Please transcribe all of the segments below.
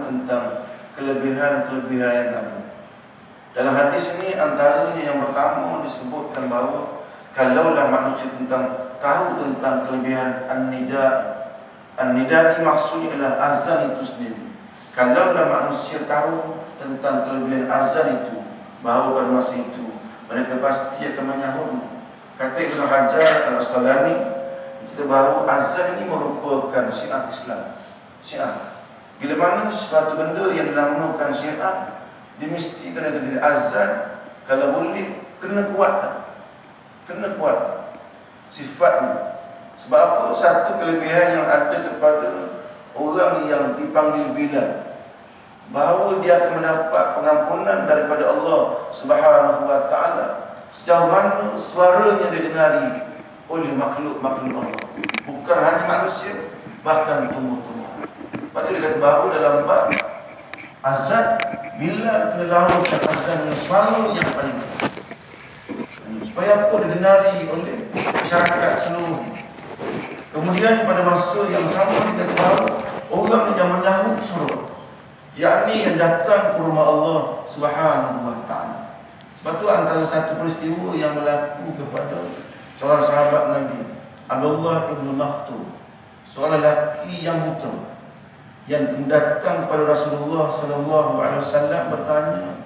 tentang kelebihan-kelebihan yang ada. Dalam hadis ini antaranya yang pertama disebutkan bahawa kalaulah manusia tahu tentang kelebihan an-nida. An-nida ini maksudnya adalah azan itu sendiri. Kalaulah manusia tahu tentang kelebihan azan itu, bahawa pada masa itu mereka pasti akan menyahutnya. Kata Ibn Hajar al-Asqalani, kita bahawa azan ini merupakan syiar Islam. Syiar. Bila mana sesuatu benda yang dinamakan syiar, dia mesti kena terdiri azan. Kalau boleh, kena kuatkan. Kena kuat sifatnya. Sebab apa? Satu kelebihan yang ada kepada orang yang dipanggil Bilal, bahawa dia akan mendapat pengampunan daripada Allah Subhanahu wa Ta'ala sejauh mana suaranya didengari oleh makhluk-makhluk Allah, bukan hanya manusia, bahkan tumbuh-tumbuhan. Lepas itu dia kata bahawa dalam bab azan, Bilal kena lakukan azan dengan suara yang paling supaya apa? Didengari oleh masyarakat seluruh. Kemudian pada masa yang sama kita tahu orang yang menyahut surah, yakni yang datang ke rumah Allah Subhanahu wa Ta'ala. Sebab tu antara satu peristiwa yang berlaku kepada seorang sahabat Nabi, Abdullah ibn Maktum, seorang lelaki yang buta, yang datang kepada Rasulullah sallallahu alaihi wasallam bertanya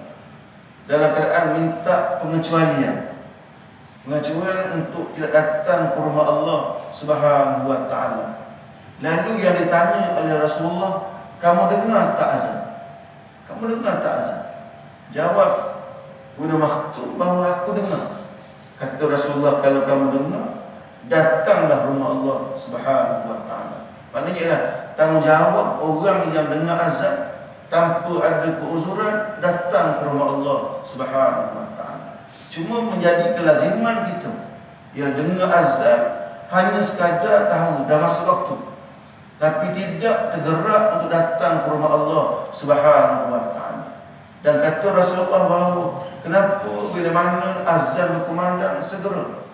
dalam keadaan minta pengecualian untuk tidak datang ke rumah Allah Subhanahu wa Ta'ala. Lalu yang ditanya oleh Rasulullah, kamu dengar tak azan? Kamu dengar tak azan? Jawab Ibn Maktum bahawa aku dengar. Kata Rasulullah, kalau kamu dengar, datanglah rumah Allah Subhanahu wa Ta'ala. Maknanya ialah tanggungjawab orang yang dengar azan tanpa ada keuzuran datang ke rumah Allah Subhanahu wa Ta'ala. Cuma menjadi kelaziman kita yang dengar azan hanya sekadar tahu dah masuk waktu, tapi tidak tergerak untuk datang ke rumah Allah Subhanahu wa Ta'ala. Dan kata Rasulullah bahawa kenapa bila mana azan berkumandang segera?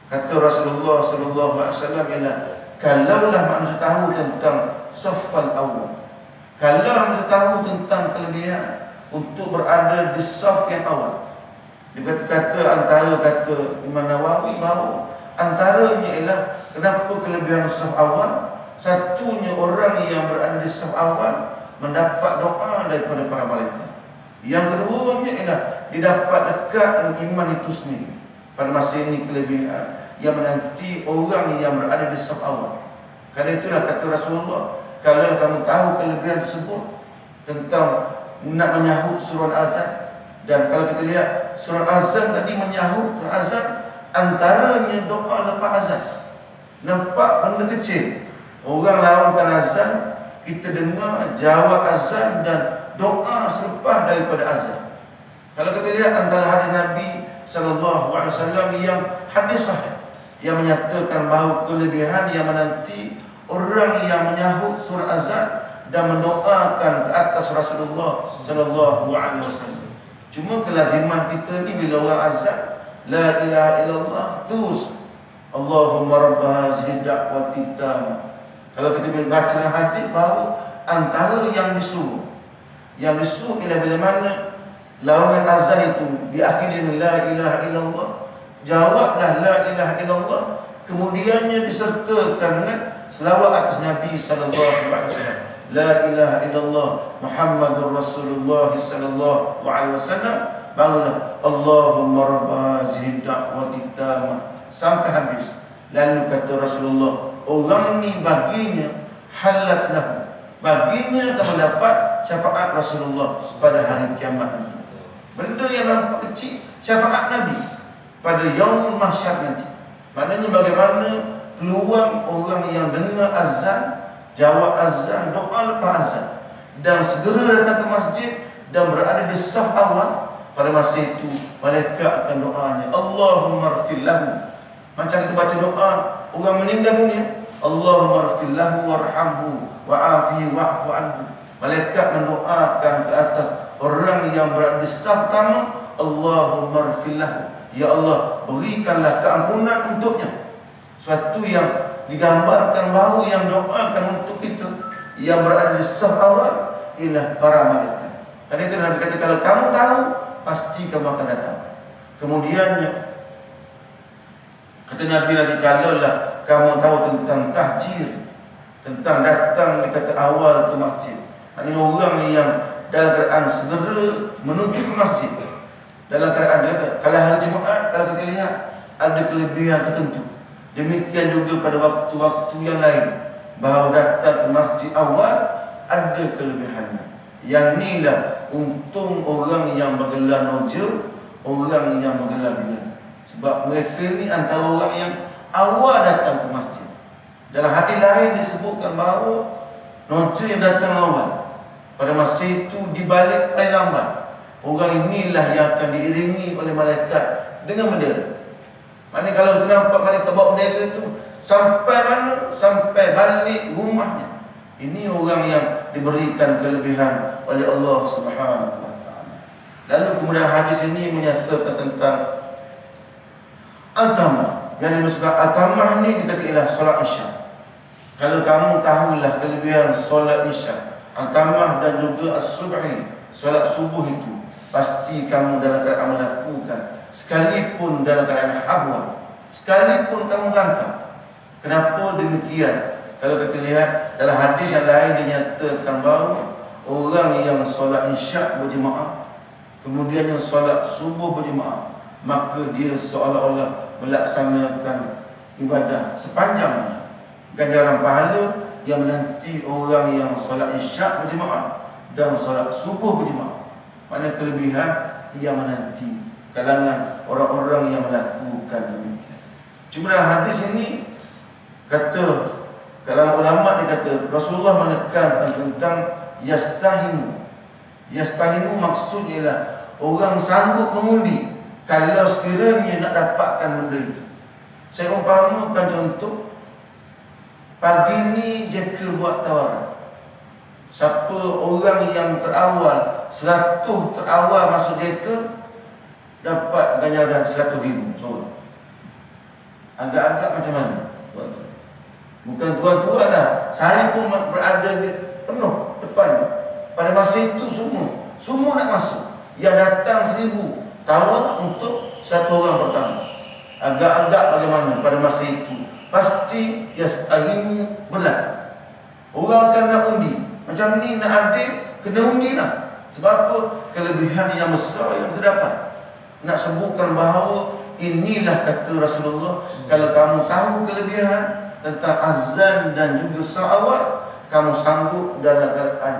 Kata Rasulullah sallallahu alaihi wasallam ialah kalaulah manusia tahu tentang saffal awal, kalau manusia tahu tentang kelebihan untuk berada di saf yang awal. Dia kata antara kata Imam Nawawi bahawa antaranya ialah kenapa kelebihan saf awal, satunya orang yang berada di saf awal mendapat doa daripada para malaikat. Yang keduanya ialah didapat dekat dengan iman itu sendiri. Pada masa ini kelebihan yang menanti orang yang berada di saf awal. Karena itulah kata Rasulullah, kalau kamu tahu kelebihan tersebut tentang nak menyahut surah azan. Dan kalau kita lihat surah azan tadi menyahut azan, antaranya doa lepas azan. Nampak benda kecil, orang lawankan azan, kita dengar jawab azan dan doa selepas daripada azan. Kalau kita lihat antara hadis Nabi sallallahu alaihi wasallam yang hadis sahih yang menyatakan bahawa kelebihan yang menanti orang yang menyahut surah azan dan mendoakan ke atas Rasulullah sallallahu alaihi wasallam. Cuma kelaziman kita ni bila orang azan la ilaha illallah terus Allahumma rabb hazihi da'wati tammah. Kalau kita baca hadis bahawa antara yang disuruh ialah bila mana lawangan azan itu diakhiri dengan la ilaha illallah, jawablah la ilaha illallah, kemudiannya disertakan dengan selawat atas Nabi sallallahu alaihi wasallam. La ilaha illallah Muhammadur Rasulullah sallallahu alaihi wasallam, barulah Allahumma rabb hazihi da'wati tammah sampai habis. Lalu kata Rasulullah, orang ini baginya halat lahu, baginya akan mendapat syafaat Rasulullah pada hari kiamat nanti. Benda yang nampak kecil, syafaat Nabi pada yaumul mahsyar nanti. Maknanya bagaimana peluang orang yang dengar azan, jawab azan, doa lepas azan, dan segera datang ke masjid dan berada di saf awal. Pada masa itu malaikat akan doanya, Allahumma ighfir lahu. Macam kita baca doa orang meninggal dunia, Allahumma ighfir lahu warhamhu wa'afihi wa'fu anhu. Malaikat mendoakan ke atas orang yang berada di saf pertama, Allahumma ighfir lahu, ya Allah berikanlah keampunan untuknya. Suatu yang digambarkan bahawa yang doakan untuk kita yang berada di saf awal ialah para malaikat. Karena itu Nabi kata, kalau kamu tahu, pasti kamu akan datang. Kemudiannya kata Nabi lagi, kalaulah kamu tahu tentang tahjir, tentang datang dikata awal ke masjid, ini orang yang dalam keadaan segera menuju ke masjid, dalam keadaan dia, kalau hari Jumaat, kalau kita lihat ada kelebihan tertentu. Demikian juga pada waktu-waktu yang lain, bahawa datang ke masjid awal ada kelebihannya. Yang inilah untung orang yang bergelar roja, orang yang bergelar bila. Sebab mereka ni antara orang yang awal datang ke masjid. Dalam hadis lain disebutkan bahawa roja yang datang awal, pada masa itu dibalik paling lambat. Orang inilah yang akan diiringi oleh malaikat dengan bendera. Maknanya kalau kita nampak malaikat bawa bendera itu, sampai mana? Sampai balik rumahnya. Ini orang yang diberikan kelebihan oleh Allah Subhanahu wa taala. Lalu kemudian hadis ini menyatakan tentang al-tamah. Yang dimaksudkan al-tamah ini dikata ialah solat Isya. Kalau kamu tahulah kelebihan solat Isya, al-tamah dan juga as-subhi, solat subuh itu, pasti kamu dalam keadaan melakukan, sekalipun dalam keadaan habwa, sekalipun kamu rangkap. Kenapa demikian? Kalau kita lihat dalam hadis yang lain dinyatakan bahawa orang yang solat isyak berjemaah, kemudian yang solat subuh berjemaah, maka dia seolah-olah melaksanakan ibadah sepanjangnya. Ganjaran pahala yang menanti orang yang solat isyak berjemaah dan solat subuh berjemaah. Maknanya kelebihan yang menanti kalangan orang-orang yang melakukan demikian. Cuma dalam hadis ini kata, kalau ulama dia kata Rasulullah menekankan tentang yastahimu. Yastahimu maksudnya ialah orang sanggup mengundi kalau sekiranya nak dapatkan benda itu. Saya umpamakan contoh, pagi ni jeka buat tawaran. Siapa orang yang terawal, 100 terawal masuk jeka, dapat ganjaran 100,000 seorang. Agak-agak macam mana? Bukan tua-tua dah, saya pun berada di penuh depan. Pada masa itu semua nak masuk. Yang datang 1000 tawar untuk satu orang pertama. Agak-agak bagaimana pada masa itu? Pasti yastahimu belah. Orang akan nak undi. Macam ni nak adil, kena undi lah. Sebab apa? Kelebihan yang besar yang terdapat. Nak sebutkan bahawa inilah kata Rasulullah, kalau kamu tahu kelebihan tentang azan dan juga sa'awat, kamu sanggup dalam keadaan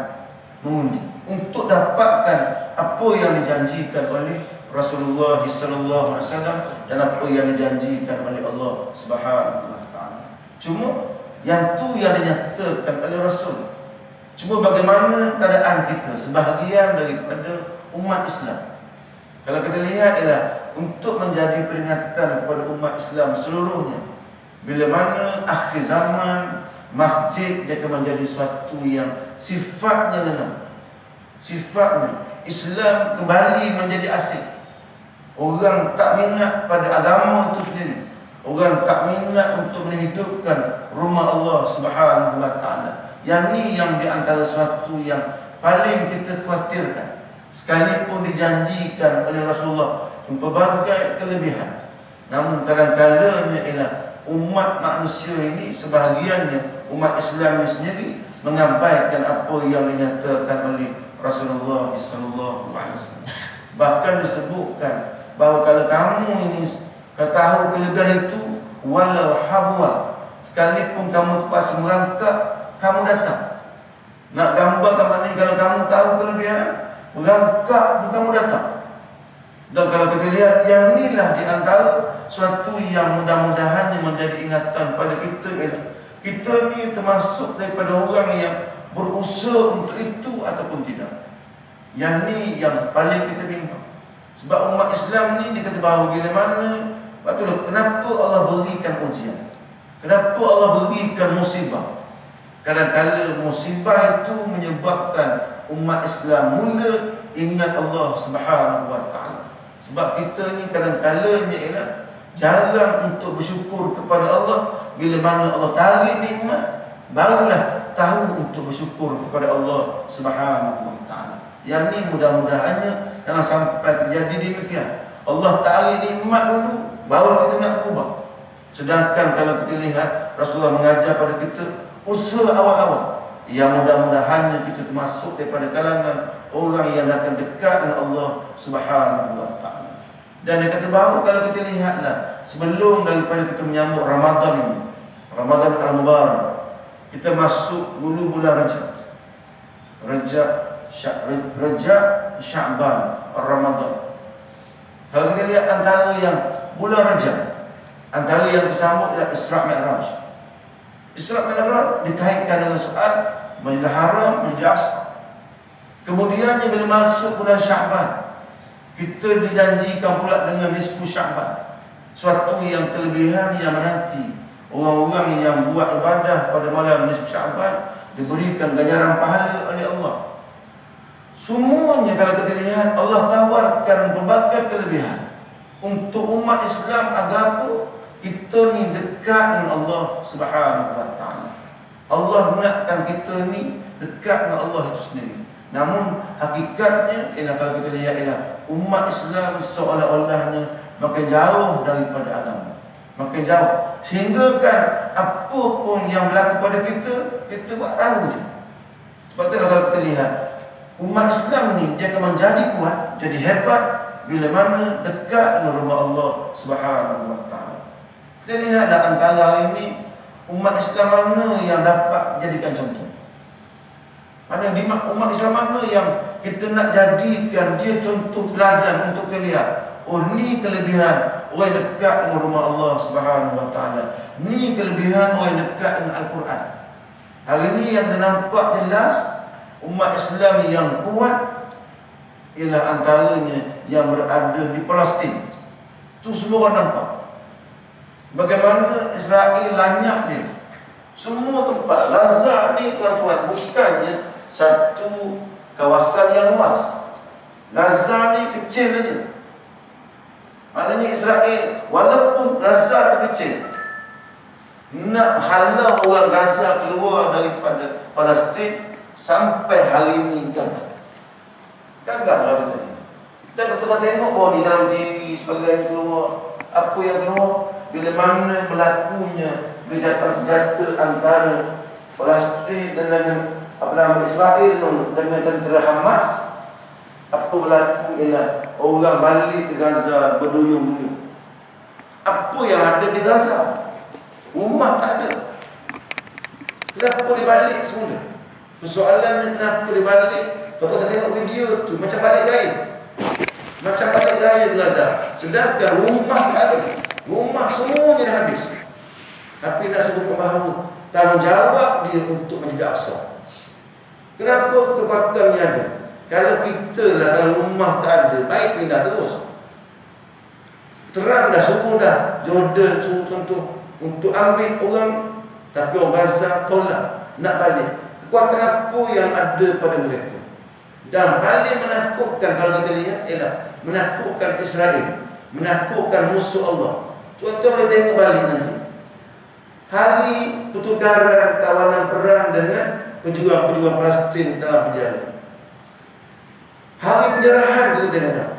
mengundi untuk dapatkan apa yang dijanjikan oleh Rasulullah sallallahu alaihi wasallam dan apa yang dijanjikan oleh Allah Subhanahu wa taala. Cuma yang tu yang dinyatakan oleh Rasul. Cuma bagaimana keadaan kita sebahagian daripada umat Islam? Kalau kita lihat ialah untuk menjadi peringatan kepada umat Islam seluruhnya. Bila mana akhir zaman, masjid dia akan menjadi suatu yang sifatnya lengang. Sifatnya Islam kembali menjadi asing. Orang tak minat pada agama itu sendiri. Orang tak minat untuk menghidupkan rumah Allah Subhanahu wa taala. Yang ni yang di antara suatu yang paling kita khawatirkan. Sekalipun dijanjikan oleh Rasulullah berbagai kelebihan, namun kadang-kadang ialah umat manusia ini, sebahagiannya umat Islam sendiri mengabaikan apa yang dinyatakan oleh Rasulullah sallallahu alaihi wasallam. Bahkan disebutkan bahawa kalau kamu ini tahu kelebihan itu, walau habwa, sekalipun kamu terpaksa merangkak, kamu datang. Nak gambarkan maknanya kalau kamu tahu kelebihan, merangkak kamu datang. Dan kalau kita lihat, yang inilah di antara suatu yang mudah-mudahan yang menjadi ingatan pada kita ialah kita ni termasuk daripada orang yang berusaha untuk itu ataupun tidak. Yang ni yang paling kita bimbang. Sebab umat Islam ni dia kata bahawa bila mana, betul, kenapa Allah berikan ujian? Kenapa Allah berikan musibah? Kadang-kadang musibah itu menyebabkan umat Islam mula ingat Allah Subhanahu wa taala. Sebab kita ni kadang-kadang ialah jarang untuk bersyukur kepada Allah. Bila mana Allah tarik nikmat, barulah tahu untuk bersyukur kepada Allah Subhanahu wa taala. Yang ni mudah-mudahannya jangan sampai terjadi demikian. Allah Ta'ala nikmat dulu baru kita nak berubah. Sedangkan kalau kita lihat Rasulullah mengajar pada kita usaha awal-awal, yang mudah-mudahannya kita termasuk daripada kalangan orang yang akan dekat dengan Allah Subhanahu wa taala. Dan yang kata baru kalau kita lihatlah sebelum daripada kita menyambut Ramadan ini, Ramadan Al-Mubarak, kita masuk dulu bulan Rajab. Rajab, Sya'ban, Ramadan. Kalau kita lihat antara yang bulan Rajab, antara yang tersambut ialah Isra' Mi'raj. Isra' Mi'raj dikaitkan dengan soal Masjidil Haram, Masjidil Aqsa. Kemudiannya bila masuk bulan Sya'ban, kita dijanjikan pula dengan nisfu Sya'ban, suatu yang kelebihan yang menanti orang-orang yang buat ibadah pada malam nisfu Sya'ban diberikan ganjaran pahala oleh Allah. Semuanya kalau kita lihat Allah tawarkan berbagai kelebihan untuk umat Islam agar kita ni dekat dengan Allah Subhanahu wa taala. Allah nakkan kita ni dekat dengan Allah itu sendiri. Namun hakikatnya ialah kalau kita lihat ialah umat Islam seolah-olahnya makin jauh daripada agama. Makin jauh sehingga kan apa pun yang berlaku pada kita buat tahu je. Sebab itulah kalau kita lihat umat Islam ni dia akan menjadi kuat, jadi hebat bila mana dekat dengan rumah Allah Subhanahu wa taala. Kita lihatlah antara hari ini umat Islam mana yang dapat dijadikan contoh. Mana di umat Islam mana yang kita nak jadikan dia contoh teladan untuk kita lihat. Oh, ni kelebihan orang dekat dengan rumah Allah Subhanahu wa taala. Ni kelebihan orang dekat dengan Al-Quran. Hari ini yang nampak jelas umat Islam yang kuat ialah antaranya yang berada di Palestin. Itu semua orang nampak bagaimana Israel lanyak dia. Semua tempat Gaza ni tuan-tuan bukannya satu kawasan yang luas. Gaza ni kecil saja. Maknanya Israel walaupun Gaza tu kecil, nak halau orang Gaza keluar daripada Palestin sampai hari ini gagal. Gagal hari ini. Dan kita tengok bahawa di dalam TV sebagai keluar, apa yang keluar bila mana berlakunya gencatan senjata antara Palestin dan dengan Israel dengan tentera Hamas. Apa berlaku ialah orang balik ke Gaza berduyun-duyun. Apa yang ada di Gaza? Rumah tak ada. Kenapa dibalik semula? Persoalannya kenapa dibalik? Kalau kita tengok video tu macam balik raya. Macam balik raya di Gaza. Sedangkan rumah tak ada. Rumah semuanya dah habis. Tapi nak sebut bahawa tanggungjawab dia untuk Masjid Aqsa. Kenapa kekuatan ni ada? Kalau kita lah, kalau rumah tak ada, baik pindah terus. Terang dah, suruh dah Jordan suruh contoh untuk ambil orang, tapi orang Gaza tolak nak balik. Kekuatan apa yang ada pada mereka? Dan paling menakutkan kalau kita lihat ialah menakutkan Israel, menakutkan musuh Allah. Tuan-tuan boleh tengok balik nanti hari pertukaran tawanan perang dengan pejuang-pejuang Palestin dalam penjara. Hari penyerahan kita tengok.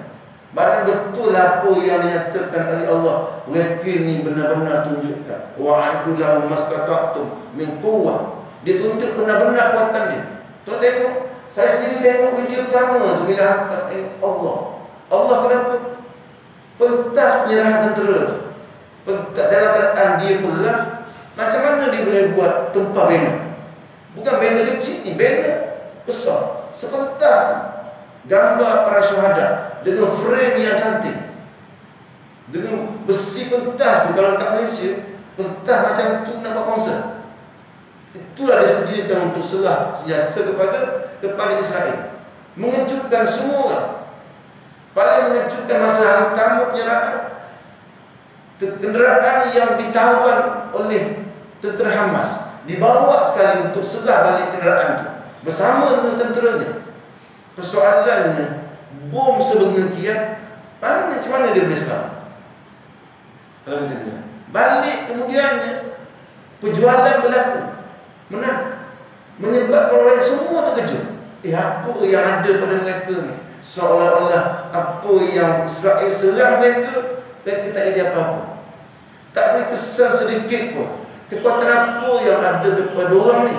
Barang betul apa yang dinyatakan oleh Allah. Mereka ni benar-benar tunjukkan. Wa'adu lahum mastata'tum min quwwah. Dia tunjuk benar-benar kuatan dia. Tuan tengok. Saya sendiri tengok video pertama tu bila hantar tengok Allah. Allah kenapa? Pentas penyerahan tentera tu. Pentas dalam keadaan dia perang. Macam mana dia boleh buat tempah banner? Bukan banner kecil ni, banner besar. Sepentas tu. Gambar para syuhada dengan frame yang cantik, dengan besi pentas tu. Kalau kat Malaysia pentas macam tu nak buat konser, itulah disediakan untuk serah senjata kepada Israel. Mengejutkan semua orang. Paling mengejutkan masa hari pertama penyerahan, kenderaan yang ditawan oleh tentera Hamas dibawa sekali untuk serah balik kenderaan tu bersama dengan tenteranya. Persoalannya bom sedemikian, macam mana dia boleh selamat? Kalau kita lihat balik kemudiannya perjualan berlaku, menang. menyebabkan orang semua terkejut. Apa yang ada pada mereka ni? Seolah-olah apa yang Israel serang mereka tak jadi apa-apa. Tak beri kesan sedikit pun. Kekuatan apa yang ada kepada orang ni?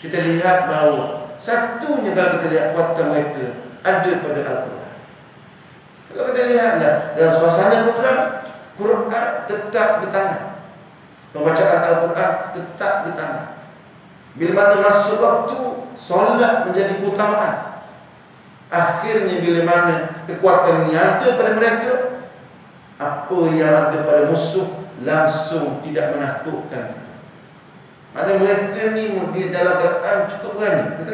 Kita lihat bahawa satunya kalau kita lihat kekuatan mereka ada pada Al-Quran. Kalau kita lihatlah dalam suasana perang, Quran tetap di tangan. Pembacaan Al-Quran tetap di tangan. Bila mana masuk waktu, solat menjadi keutamaan. Akhirnya bila mana kekuatan ini ada pada mereka, apa yang ada pada musuh langsung tidak menakutkan kita. Mana mereka ni di dalam Quran cukup berani. Kita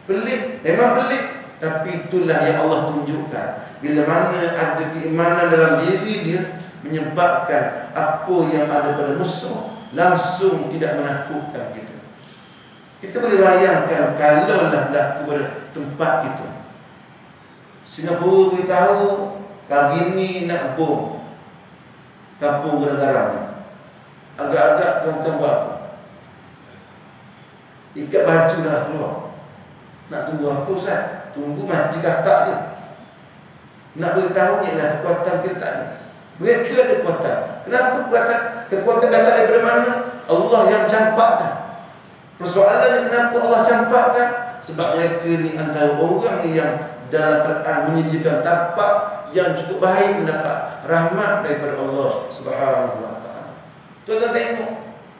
pelik, memang pelik, tapi itulah yang Allah tunjukkan. Bila mana ada keimanan dalam diri dia, menyebabkan apa yang ada pada musuh langsung tidak menakutkan kita. Kita boleh bayangkan kalau lah berlaku pada tempat kita. Singapura beritahu pagi ni nak bom kampung negara. Agak-agak tuan-tuan buat apa? Ikat baju dah keluar. Nak tunggu apa Ustaz? Tunggu mati katak je. Nak beritahu ni lah kekuatan kita tak ada. Mereka ada kekuatan. Kenapa kekuatan datang daripada mana? Allah yang campakkan. Persoalannya kenapa Allah campakkan? Sebab mereka ni antara orang yang dalam Quran menyediakan tapak yang cukup baik mendapat rahmat daripada Allah Subhanahu wa taala. Tuan-tuan tengok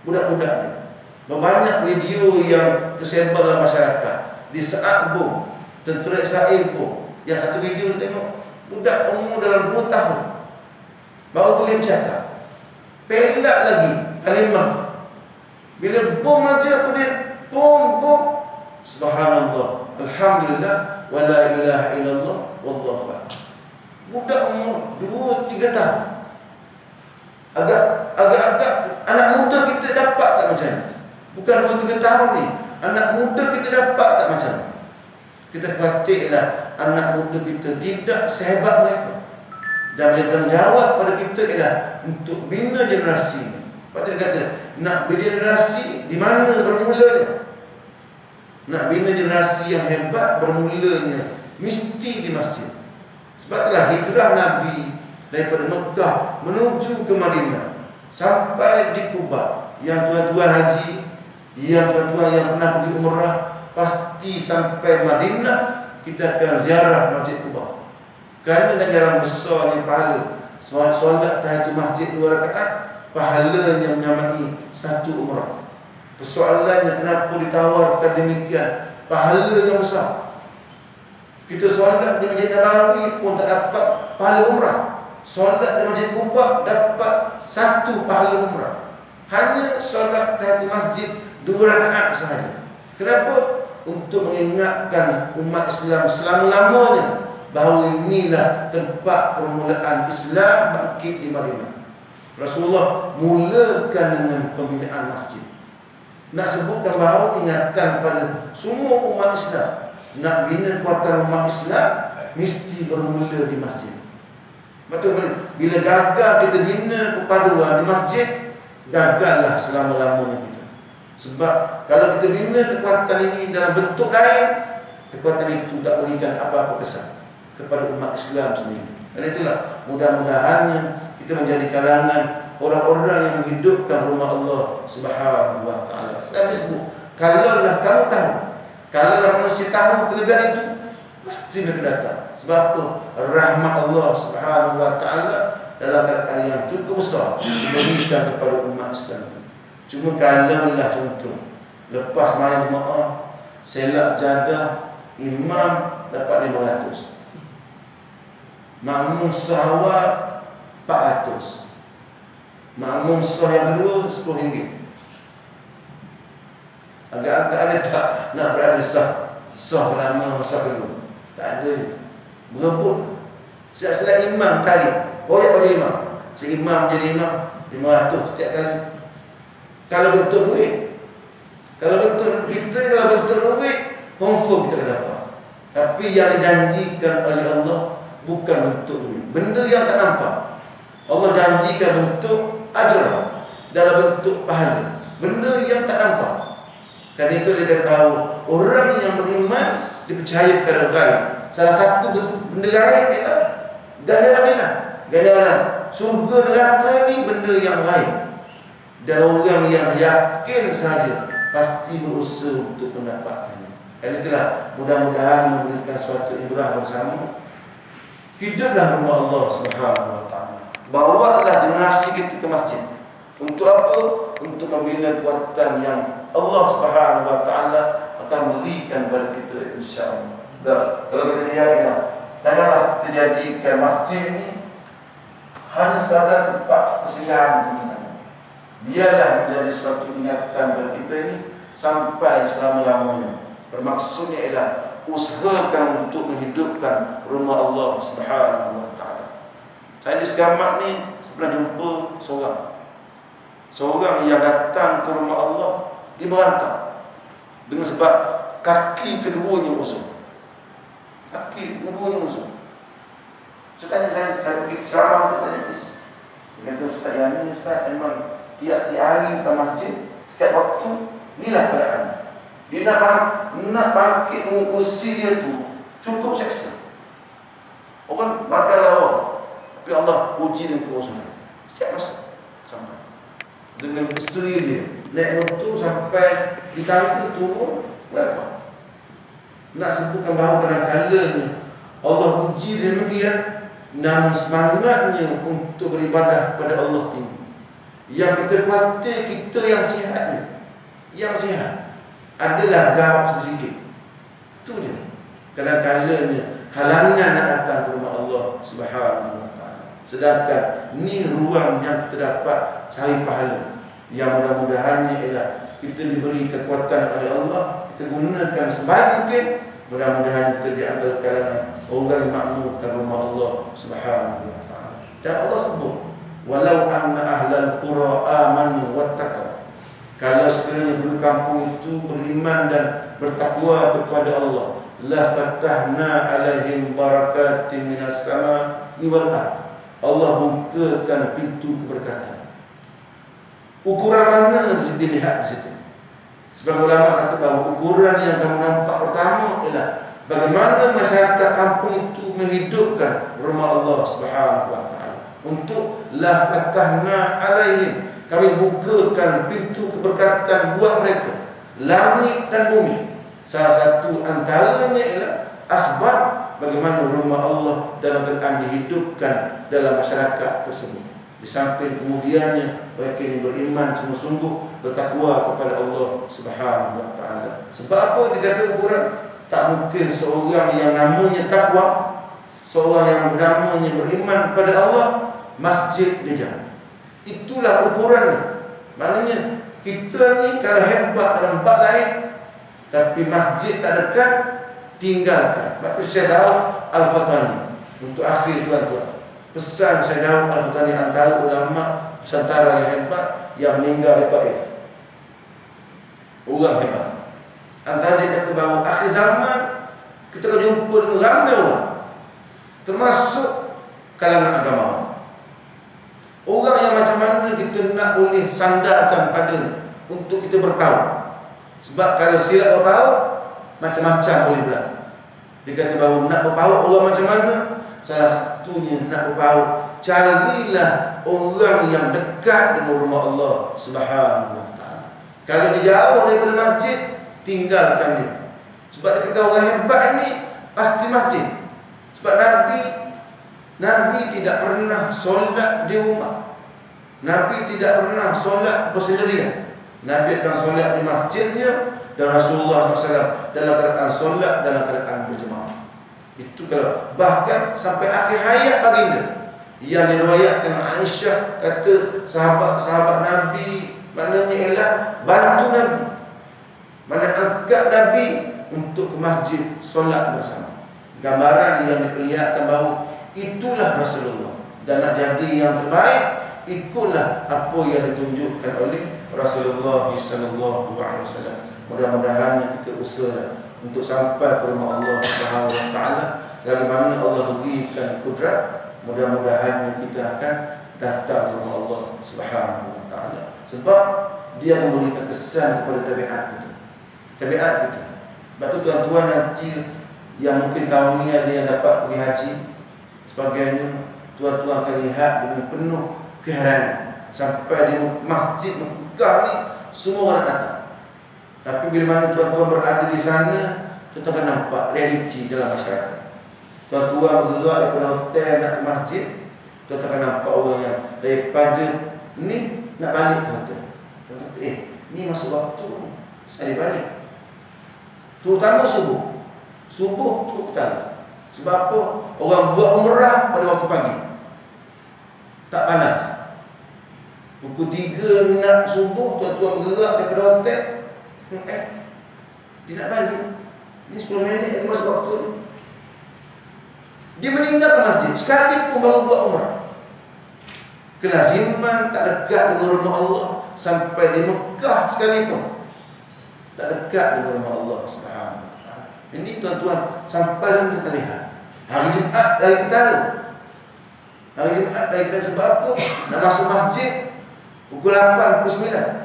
budak-budak ni. Banyak video yang tersebar dalam masyarakat di saat bom tentera Israel pun. Yang satu video tengok budak umur dalam 2 tahun baru boleh bercakap. Pelak lagi kalimah. Bila bom aja apa dia? Bom. Subhanallah. Alhamdulillah wala ilaha illallah wallahu akbar. Budak umur 2-3 tahun. Agak-agak anak muda kita dapat tak macam ni? Bukan 2-3 tahun ni. Anak muda kita dapat tak macam ni? Kita khawatirlah anak muda kita tidak sehebat mereka. Dan yang tanggungjawab pada kita ialah untuk bina generasi ni. Lepas tu dia kata, nak bina generasi di mana bermulanya? Nak bina generasi yang hebat bermulanya mesti di masjid. Sebab itulah hijrah Nabi daripada Mekah menuju ke Madinah sampai di Kuba. Yang tuan-tuan haji, yang tuan-tuan yang pernah pergi umrah, pasti sampai Madinah kita akan ziarah Masjid Kuba. Kerana ganjaran besarnya pahala. Solat tahiyatul masjid 2 rakaat, pahalanya menyamai 1 umrah. Persoalannya kenapa ditawarkan demikian? Pahala yang besar. Kita solat di Masjid Nabawi pun tak dapat pahala umrah. Solat di Masjid Kuba dapat 1 pahala umrah. Hanya solat tahiyatul masjid 2 rakaat sahaja. Kenapa? Untuk mengingatkan umat Islam selama-lamanya bahawa inilah tempat permulaan Islam bangkit di Madinah. Rasulullah mulakan dengan pembinaan masjid. Nak sebutkan bahawa ingatan pada semua umat Islam, nak bina kekuatan umat Islam mesti bermula di masjid. Betul. Bila gagal kita bina perpaduan di masjid, gagallah selama-lamanya kita. Sebab kalau kita bina kekuatan ini dalam bentuk lain, kekuatan itu tak berikan apa-apa kesan kepada umat Islam sendiri. Dan itulah mudah-mudahannya kita menjadi kalangan orang-orang yang menghidupkan rumah Allah Subhanahu wa taala. Nabi sebut, kalaulah kamu tahu, kalaulah manusia tahu kelebihan itu, pasti mereka datang. Sebab apa? Rahmat Allah Subhanahu wa taala dalam keadaan yang cukup besar diberikan kepada umat Islam. Cuma kalaulah contoh lepas mayat jemaah, selak sejadah, imam dapat 500, makmum sahawat 400, makmum sah yang kedua RM10. Agak-agak ada tak nak berada sah pertama, sah kedua? Tak ada. Berebut. Setiap imam tarik, koyak pada imam. Si imam jadi imam 500 setiap kali. Kalau bentuk duit, kalau bentuk duit, confirm kita akan dapat. Tapi yang dijanjikan oleh Allah bukan bentuk duit, benda yang tak nampak. Allah janjikan bentuk ajar dalam bentuk pahala, benda yang tak nampak. Karena itu dia tahu orang yang beriman dipercaya kepada gaib. Salah satu benda gaib ialah ganjaran. Surga neraka ni benda yang gaib. Dan orang yang yakin saja pasti berusaha untuk mendapatkannya. Karena itulah mudah-mudahan memberikan suatu ibrah bersama. Hiduplah rumah Allah Subhanahu wa taala. Bawalah generasi kita ke masjid. Untuk apa? Untuk membina kuatan yang Allah Subhanahu wa taala akan berikan kepada kita insya-Allah. Kalau kita lihat, janganlah terjadikan masjid ini hanya sekadar tempat persinggahan sebenarnya. Biarlah menjadi suatu ingatan bagi kita ini sampai selama-lamanya. Bermaksudnya ialah usahakan untuk menghidupkan rumah Allah Subhanahu wa taala. Saya di Sekamat ni pernah jumpa seorang yang datang ke rumah Allah di merantau dengan sebab kaki keduanya usung. Saya pergi ceramah tu tanya dia kata, Ustaz Yani, Ustaz memang tiap-tiap hari datang masjid, setiap waktu inilah keadaan. Dia nak bangkit dengan kursi dia tu cukup seksa. Orang badan lawa, tapi Allah uji dengan keusahaan. Setiap masa sampai dengan isteri dia naik motor sampai di tangga turun, nak sebutkan bahawa kadang-kadang Allah uji dia demikian, namun semangatnya untuk beribadah kepada Allah tinggi. Yang kita khawatir kita yang sihat adalah gap sedikit. Itu dia. Kadang-kadang halangan nak datang ke rumah Allah Subhanahu wa taala. Sedangkan ni ruang yang kita dapat cari pahala. Yang mudah-mudahan ialah kita diberi kekuatan oleh Allah, kita gunakan sebaik mungkin. Mudah-mudahan kita di antara kalangan orang yang makmurkan rumah Allah Subhanahu wa taala. Dan Allah sebut, walau anna ahlal qura amanu wattaqu. Kalau sekiranya penduduk kampung itu beriman dan bertakwa kepada Allah, la fatahna alaihim barakatin minas sama'i wal ardh. Allah bukakan pintu keberkatan. Ukuran mana dilihat di situ? Sebab ulama kata bahawa ukuran yang kamu nampak pertama ialah bagaimana masyarakat kampung itu menghidupkan rumah Allah Subhanahu wa taala. Untuk la fatahna alaihim, kami bukakan pintu keberkatan buat mereka, langit dan bumi. Salah satu antaranya ialah asbab bagaimana rumah Allah dalam keadaan dihidupkan dalam masyarakat tersebut. Di samping kemudiannya bagi yang beriman sungguh-sungguh bertakwa kepada Allah Subhanahu wa taala. Sebab apa dikatakan ukuran? Tak mungkin seorang yang namanya takwa, seorang yang namanya beriman kepada Allah, masjid dia jalan. Itulah ukurannya. Maknanya kita ni kalau hebat dalam bab lain tapi masjid tak dekat, tinggalkan. Sebab tu Syekh Daud Al-Fatani untuk akhir tuan-tuan. Pesan Syekh Daud Al-Fatani antara ulama Nusantara yang hebat yang meninggal di Taif. Orang hebat. Antara dia kata bahawa akhir zaman kita akan jumpa dengan ramai orang, termasuk kalangan agama. Orang yang macam mana kita nak boleh sandarkan pada untuk kita bertaut. Sebab kalau silap berpaut, macam-macam boleh berlaku. Dia kata bahawa nak berpaut orang macam mana? Salah satunya nak berpaut, carilah orang yang dekat dengan rumah Allah Subhanahu wa taala. Kalau dia jauh daripada masjid, tinggalkan dia. Sebab dia kata orang hebat ini pasti masjid. Sebab Nabi tidak pernah solat di rumah. Nabi tidak pernah solat bersendirian. Nabi akan solat di masjidnya, dan Rasulullah SAW dalam keadaan solat dalam keadaan berjemaah. Itu kalau bahkan sampai akhir hayat baginda, yang diriwayatkan Aisyah kata sahabat-sahabat Nabi maknanya ialah bantu Nabi, mana angkat Nabi untuk ke masjid solat bersama. Gambaran yang diperlihatkan bahawa itulah Rasulullah, dan nak jadi yang terbaik ikutlah apa yang ditunjukkan oleh Rasulullah sallallahu alaihi wasallam. Mudah-mudahan kita usaha untuk sampai ke rumah Allah Subhanahu wa taala. Bagaimana Allah berikan kudrat, mudah-mudahan kita akan datang ke rumah Allah Subhanahu wa taala. Sebab dia memberikan kesan kepada tabiat kita. tabiat kita. Sebab tu tuan-tuan nanti yang mungkin tahun ni ada yang dapat pergi haji sebagainya, tuan-tuan akan lihat dengan penuh keheranan sampai di masjid Mekah ni semua orang datang. Tapi bila mana tuan-tuan berada di sana, tuan-tuan akan nampak realiti dalam masyarakat. Tuan-tuan bergerak daripada hotel nak ke masjid, tuan-tuan akan nampak orang yang daripada ni nak balik ke hotel. Tuan-tuan, ni masuk waktu, saya balik. Terutama subuh. Subuh cukup petang. Sebab apa? Orang buat umrah pada waktu pagi. Tak panas. Pukul 3 nak subuh, tuan-tuan bergerak daripada hotel. Dia nak balik. Ini 10 minit lagi masuk waktu ni. Dia meninggalkan masjid sekalipun baru buat umrah. Kelaziman tak dekat dengan rumah Allah sampai di Mekah sekalipun tak dekat dengan rumah Allah Subhanahu wa taala. Ini tuan-tuan sampai kita lihat. Hari Jumaat dari kita. Hari Jumaat dari kita sebab apa? Nak masuk masjid pukul 8, pukul 9.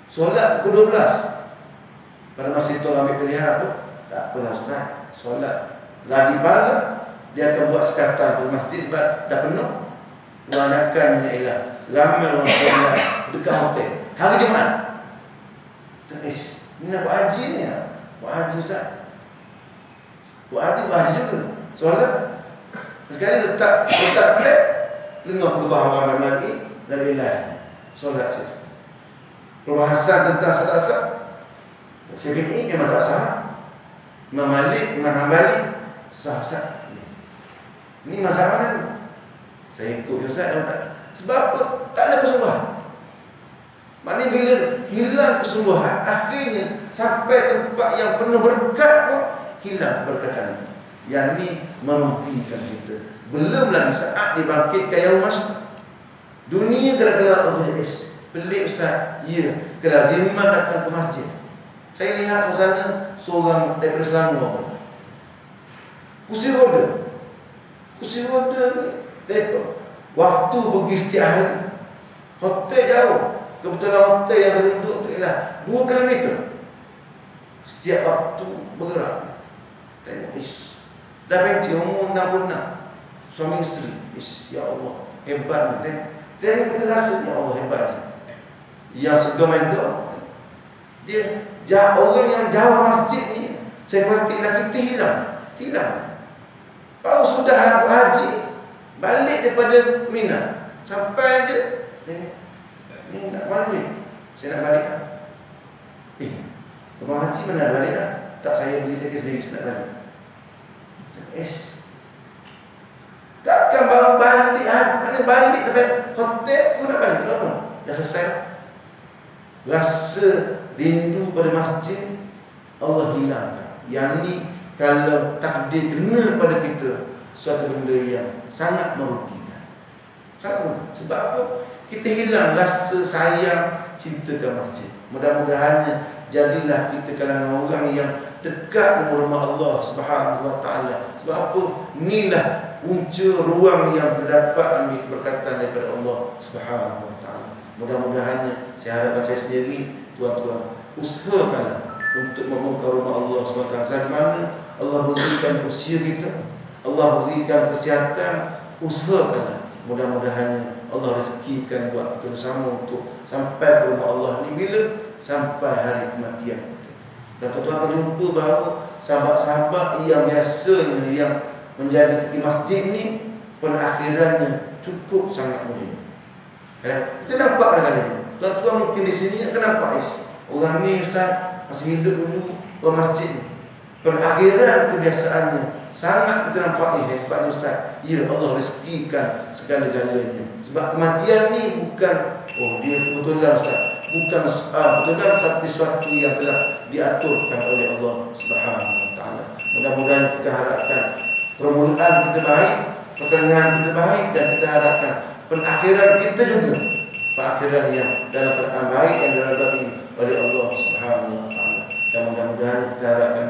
Solat pukul 12. Pada masa itu orang ambil pilihan apa? Tak apalah Ustaz. Solat lagi para dia akan buat sekatan di masjid sebab dah penuh. Kebanyakannya ialah ramai orang solat dekat hotel. Hari Jumaat. Ni nak buat haji ni lah. Buat haji Ustaz. Buat haji juga. Solat sekali letak plek, dengar khutbah orang lagi dari lain. Solat saja. Perbahasan tentang asal-asal Syafi'i memang tak sah. Imam Malik, Imam Hanbali sah Ustaz. Ini masalah mana ni? Saya ikut Ustaz. Sebab apa? Tak ada kesungguhan. Maknanya bila hilang kesungguhan, akhirnya sampai tempat yang penuh berkat pun hilang berkatan itu. Yang ni merugikan kita. Belum lagi saat dibangkitkan yang masuk dunia gara-gara Allah. Pelik Ustaz. Ya, kelaziman datang ke masjid. Saya lihat misalnya seorang daripada Selangor, kursi roda ni depa waktu pergi setiap hari, hotel jauh. Kebetulan hotel yang saya duduk tu ialah 2 km. Setiap waktu bergerak. Tengok dah pensi umur 66. Suami isteri. Ya Allah, hebat ni. Tengok kita rasa ya Allah hebat ni. Yang segala dia orang yang jauh masjid ni, saya khawatirlah kita hilang. Kalau sudah haji balik daripada Mina sampai je ni nak mana ni? Saya nak balik dah. Rumah haji mana nak balik dah? Tak, saya beli tiket sendiri, saya nak balik. Takkan baru balik mana balik sampai hotel tu nak balik. Kenapa? Dah selesai. Rasa rindu pada masjid Allah hilangkan. Yang ni kalau takdir kena pada kita suatu benda yang sangat merugikan. Sangat. Sebab apa? Kita hilang rasa sayang cinta ke masjid. Mudah-mudahan jadilah kita kalangan orang yang dekat dengan rumah Allah Subhanahu wa taala. Sebab apa? Inilah punca ruang yang terdapat ambil keberkatan daripada Allah Subhanahu wa taala. Mudah-mudahan saya harapkan saya sendiri, tuan-tuan, usahakanlah untuk membuka rumah Allah SWT. Dari mana Allah berikan usia kita, Allah berikan kesihatan, usahakanlah. Mudah-mudahan Allah rezekikan buat kita bersama untuk sampai ke rumah Allah ni bila sampai hari kematian kita. Dan tuan-tuan akan jumpa bahawa sahabat-sahabat yang biasanya yang menjadi di masjid ni penakhirannya cukup sangat mulia. Kita nampak kadang-kadang. Tuan-tuan mungkin di sini akan nampak orang ni Ustaz masih hidup dulu orang masjid ni. Penakhiran kebiasaannya sangat kita nampak hebat Ustaz. Ya, Allah rezekikan segala-galanya. Sebab kematian ni bukan dia kebetulan Ustaz, bukan kebetulan tapi sesuatu yang telah diaturkan oleh Allah Subhanahu wa taala. Mudah-mudahan kita harapkan permulaan kita baik, pertengahan kita baik, dan kita harapkan penakhiran kita juga penakhiran yang dalam keadaan baik yang diridai oleh Allah Subhanahu wa taala. Dan mudah-mudahan kita harapkan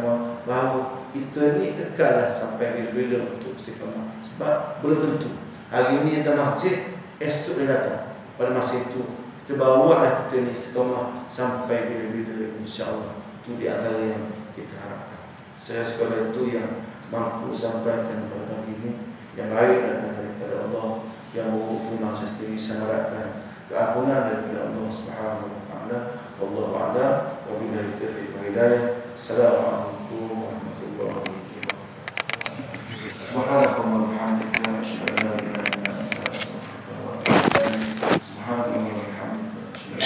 bahawa kita ni kekallah sampai bila-bila untuk istiqamah. Sebab belum tentu hari ini kita masjid, esok dia datang. Pada masa itu kita bawalah kita ni istiqamah sampai bila-bila, insya-Allah. Itu di antara yang kita harapkan. Saya sebagai itu yang mampu sampaikan pada pagi ini, yang baik datang daripada Allah, yang buruk pun saya sendiri saya harapkan keampunan daripada Allah Subhanahu wa taala. Wallahu a'lam wa billahi taufiq wa hidayah. Assalamualaikum warahmatullahi wabarakatuh. Subhanallah wa bihamdihi asyhadu an la ilaha illa anta astaghfiruka wa atubu ilaik. Subhanallah wa bihamdihi asyhadu an la ilaha illa anta astaghfiruka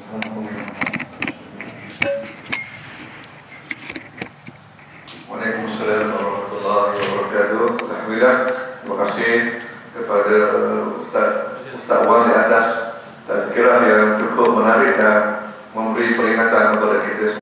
wa atubu ilaik. Waalaikumsalam warahmatullahi wabarakatuh. Alhamdulillah, terima kasih kepada Ustaz Wan di atas tazkirah yang cukup menarik dan memberi peringatan kepada kita.